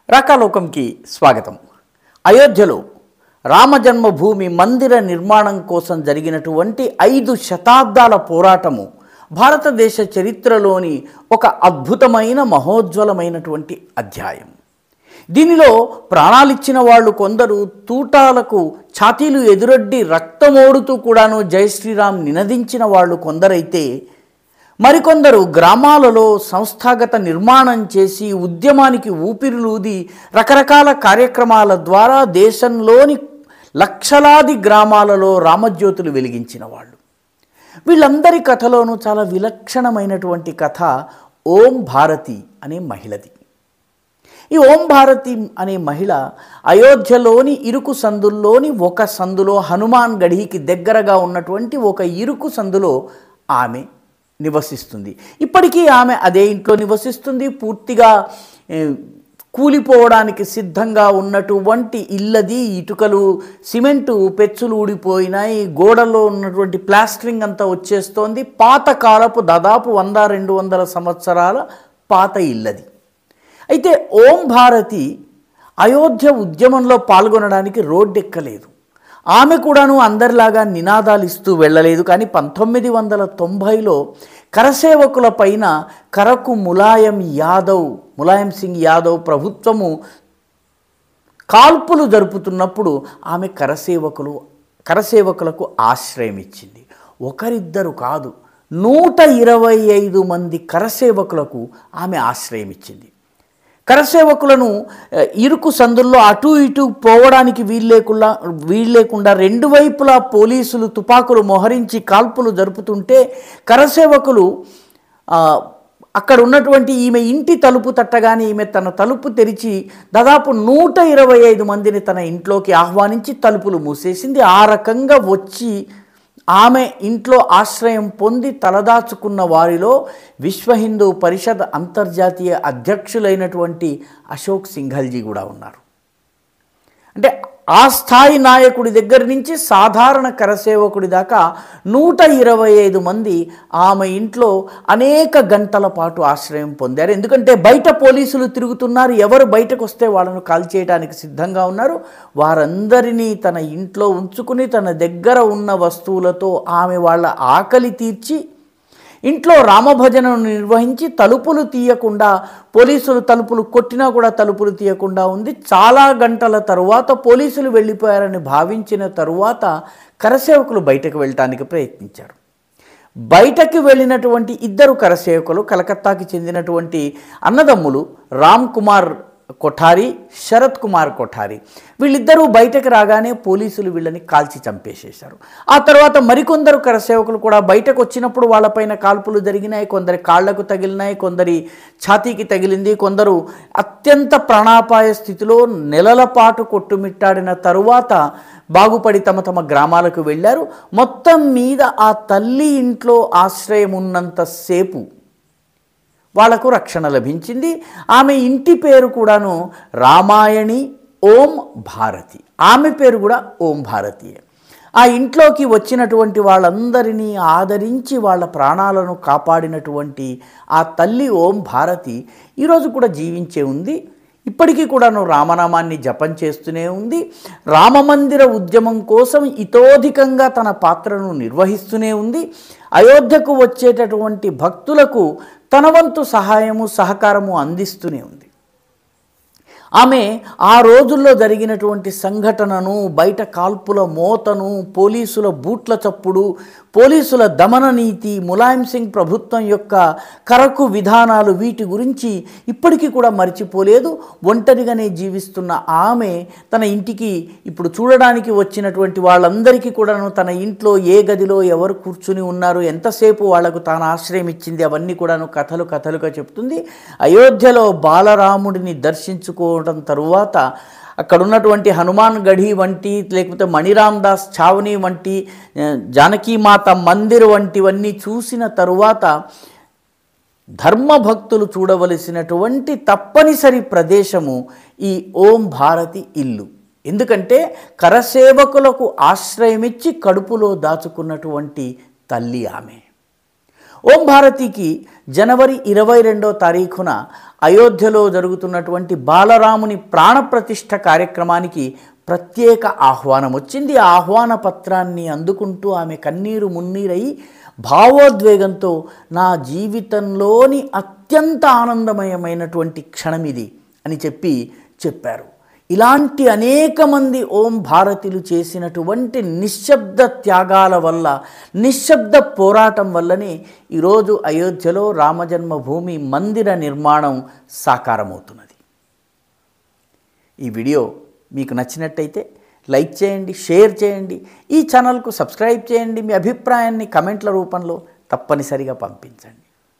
రాకాలోకంకి స్వాగతం. అయోధ్యలో రామజన్మభూమి మందిర నిర్మాణం కోసం జరిగినటువంటి 5 శతాబ్దాల పోరాటము భారతదేశ చరిత్రలోని ఒక అద్భుతమైన మహోజ్వలమైనటువంటి అధ్యాయం. దీనిలో ప్రాణాలిచ్చిన వాళ్ళు కొందరు, తూటాలకు ఛాతీలు ఎదురొడ్డి రక్తమోడుతూ కూడాను జై శ్రీరామ్ నినదించిన వాళ్ళు కొందరైతే, మరికొందరు గ్రామాలలో సంస్థాగత నిర్మాణం చేసి ఉద్యమానికి ఊపిరులూది రకరకాల కార్యక్రమాల ద్వారా దేశంలోని లక్షలాది గ్రామాలలో రామజ్యోతులు వెలిగించిన వాళ్ళు. వీళ్ళందరి కథలోనూ చాలా విలక్షణమైనటువంటి కథ ఓం భారతి అనే మహిళది. ఈ ఓం భారతి అనే మహిళ అయోధ్యలోని ఇరుకు సందుల్లోని ఒక సందులో, హనుమాన్ గఢీకి దగ్గరగా ఉన్నటువంటి ఒక ఇరుకు సందులో ఆమె నివసిస్తుంది. ఇప్పటికీ ఆమె అదే ఇంట్లో నివసిస్తుంది. పూర్తిగా కూలిపోవడానికి సిద్ధంగా ఉన్నటువంటి ఇల్లది. ఇటుకలు, సిమెంటు పెచ్చులు ఊడిపోయినాయి. గోడల్లో ఉన్నటువంటి ప్లాస్టరింగ్ అంతా వచ్చేస్తోంది. పాతకాలపు దాదాపు 100-200 సంవత్సరాల పాత ఇల్లది. అయితే ఓం భారతి అయోధ్య ఉద్యమంలో పాల్గొనడానికి రోడ్డెక్కలేదు. ఆమె కూడాను అందరిలాగా నినాదాలు ఇస్తూ వెళ్ళలేదు. కానీ 1990లో కరసేవకుల పైన కరకు ములాయం సింగ్ యాదవ్ ప్రభుత్వము కాల్పులు జరుపుతున్నప్పుడు ఆమె కరసేవకులకు ఆశ్రయం ఇచ్చింది. ఒకరిద్దరు కాదు, 125 మంది కరసేవకులకు ఆమె ఆశ్రయం ఇచ్చింది. కరసేవకులను ఇరుకు సందుల్లో అటు ఇటు పోవడానికి వీల్లేకుండా 2 వైపులా పోలీసులు తుపాకులు మోహరించి కాల్పులు జరుపుతుంటే కరసేవకులు అక్కడ ఉన్నటువంటి ఈమె ఇంటి తలుపు తట్టగానే ఈమె తన తలుపు తెరిచి దాదాపు 125 మందిని తన ఇంట్లోకి ఆహ్వానించి తలుపులు మూసేసింది. ఆ రకంగా వచ్చి ఆమె ఇంట్లో ఆశ్రయం పొంది తలదాచుకున్న వారిలో విశ్వ హిందూ పరిషత్ అంతర్జాతీయ అధ్యక్షులైనటువంటి అశోక్ సింఘల్జీ కూడా ఉన్నారు. అంటే ఆ స్థాయి నాయకుడి దగ్గర నుంచి సాధారణ కరసేవకుడి దాకా 125 మంది ఆమె ఇంట్లో అనేక గంటల పాటు ఆశ్రయం పొందారు. ఎందుకంటే బయట పోలీసులు తిరుగుతున్నారు, ఎవరు బయటకు వస్తే వాళ్ళను కాల్చేయడానికి సిద్ధంగా ఉన్నారు. వారందరినీ తన ఇంట్లో ఉంచుకుని తన దగ్గర ఉన్న వస్తువులతో ఆమె వాళ్ళ ఆకలి తీర్చి ఇంట్లో రామభజనను నిర్వహించి తలుపులు తీయకుండా, పోలీసులు తలుపులు కొట్టినా కూడా తలుపులు తీయకుండా ఉంది. చాలా గంటల తరువాత పోలీసులు వెళ్ళిపోయారని భావించిన తరువాత కరసేవకులు బయటకు వెళ్ళటానికి ప్రయత్నించారు. బయటకు వెళ్ళినటువంటి 2 కరసేవకులు కలకత్తాకి చెందినటువంటి అన్నదమ్ములు రామ్ కుమార్ కొఠారి, శరత్ కుమార్ కొఠారి. వీళ్ళిద్దరూ బయటకు రాగానే పోలీసులు వీళ్ళని కాల్చి చంపేసేశారు. ఆ తర్వాత మరికొందరు కరసేవకులు కూడా బయటకు వచ్చినప్పుడు వాళ్ళపైన కాల్పులు జరిగినాయి. కొందరి కాళ్లకు తగిలినాయి, కొందరి ఛాతీకి తగిలింది. కొందరు అత్యంత ప్రాణాపాయ స్థితిలో నెలల పాటు కొట్టుమిట్టాడిన తరువాత బాగుపడి తమ తమ గ్రామాలకు వెళ్ళారు. మొత్తం మీద ఆ తల్లి ఇంట్లో ఆశ్రయం ఉన్నంతసేపు వాళ్లకు రక్షణ లభించింది. ఆమె ఇంటి పేరు కూడాను రామాయణి ఓం భారతి. ఆమె పేరు కూడా ఓం భారతియే. ఆ ఇంట్లోకి వచ్చినటువంటి వాళ్ళందరినీ ఆదరించి వాళ్ళ ప్రాణాలను కాపాడినటువంటి ఆ తల్లి ఓం భారతి ఈరోజు కూడా జీవించే ఉంది. ఇప్పటికీ కూడాను రామనామాన్ని జపం చేస్తూనే ఉంది. రామమందిర ఉద్యమం కోసం ఇతోధికంగా తన పాత్రను నిర్వహిస్తూనే ఉంది. అయోధ్యకు వచ్చేటటువంటి భక్తులకు తన వంతు సహాయము సహకారము అందిస్తూనే ఉంది. ఆమె ఆ రోజుల్లో జరిగినటువంటి సంఘటనను, బయట కాల్పుల మోతను, పోలీసుల బూట్ల చప్పుడు, పోలీసుల దమన నీతి, ములాయం సింగ్ ప్రభుత్వం యొక్క కరకు విధానాలు, వీటి గురించి ఇప్పటికీ కూడా మర్చిపోలేదు. ఒంటరిగానే జీవిస్తున్న ఆమె తన ఇంటికి ఇప్పుడు చూడడానికి వచ్చినటువంటి వాళ్ళందరికీ కూడాను తన ఇంట్లో ఏ గదిలో ఎవరు కూర్చుని ఉన్నారు, ఎంతసేపు వాళ్లకు తాను ఆశ్రయం ఇచ్చింది, అవన్నీ కూడాను కథలుగా చెప్తుంది. అయోధ్యలో బాలరాముడిని దర్శించుకోవడం తరువాత అక్కడ ఉన్నటువంటి హనుమాన్ గఢీ వంటి, లేకపోతే మణిరామ్ దాస్ ఛావనీ వంటి, జానకీమాత మందిర్ వంటివన్నీ చూసిన తరువాత ధర్మభక్తులు చూడవలసినటువంటి తప్పనిసరి ప్రదేశము ఈ ఓం భారతి ఇల్లు. ఎందుకంటే కరసేవకులకు ఆశ్రయమిచ్చి కడుపులో దాచుకున్నటువంటి తల్లి ఆమె. ఓం భారతికి జనవరి 22వ తారీఖున అయోధ్యలో జరుగుతున్నటువంటి బాలరాముని ప్రాణప్రతిష్ఠ కార్యక్రమానికి ప్రత్యేక ఆహ్వానం వచ్చింది. ఆ ఆహ్వాన పత్రాన్ని అందుకుంటూ ఆమె కన్నీరు మున్నీరై భావోద్వేగంతో నా జీవితంలోని అత్యంత ఆనందమయమైనటువంటి క్షణం ఇది అని చెప్పారు. ఇలాంటి అనేక మంది ఓం భారతిలు చేసినటువంటి నిశ్శబ్ద త్యాగాల వల్ల, నిశ్శబ్ద పోరాటం వల్లనే ఈరోజు అయోధ్యలో రామజన్మభూమి మందిర నిర్మాణం సాకారమవుతున్నది. ఈ వీడియో మీకు నచ్చినట్టయితే లైక్ చేయండి, షేర్ చేయండి, ఈ ఛానల్కు సబ్స్క్రైబ్ చేయండి. మీ అభిప్రాయాన్ని కమెంట్ల రూపంలో తప్పనిసరిగా పంపించండి.